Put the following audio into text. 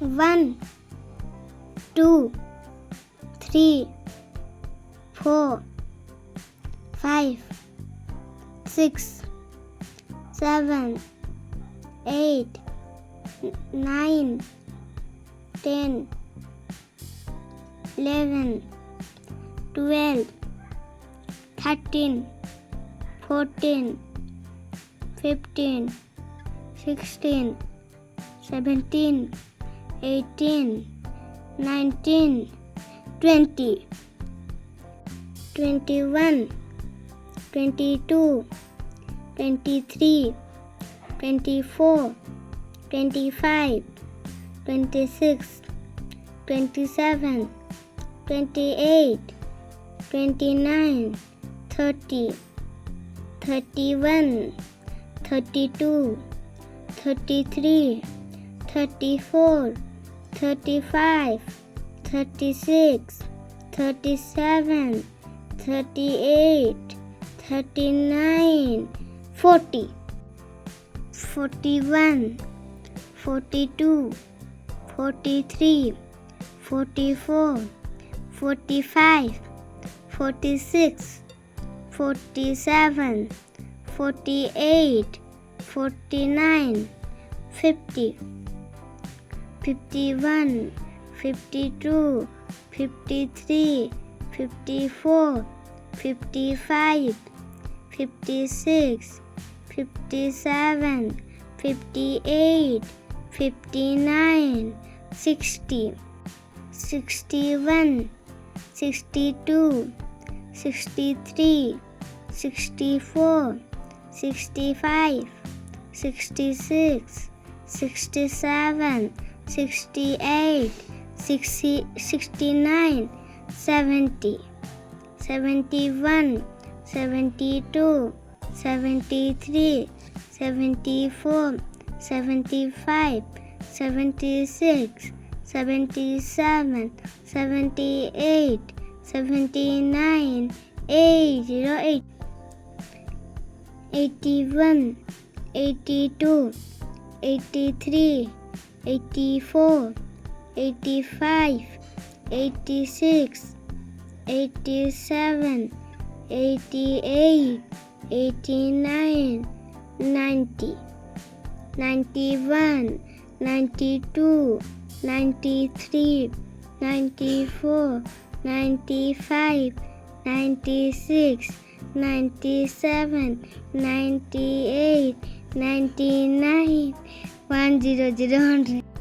1, 2, 3, 4, 5, 6, 7, 8, 9, 10, 11, 12, 13, 14, 15, 16, 17, 18, 19, 20, 21, 22, 23, 24, 25, 26, 27, 28, 29, 30, 31, 32, 33, 34, 35, 36, 37, 38, 39, 40, 41, 42, 43, 44, 45, 46, 47, 48, 49, 50, 51, 52, 53, 54, 55, 56, 57, 58, 59, 60, 61, 62, 63, 64, 65, 66, 67, 68, 69, 70, 71, 72, 73, 74, 75, 76, 77, 78, 79, 808, 81, 82, 83, 84, 85, 86, 87, 88, 89, 90, 91, 92, 93, 94, 95, 96, 97, 98, 99, 100, 100.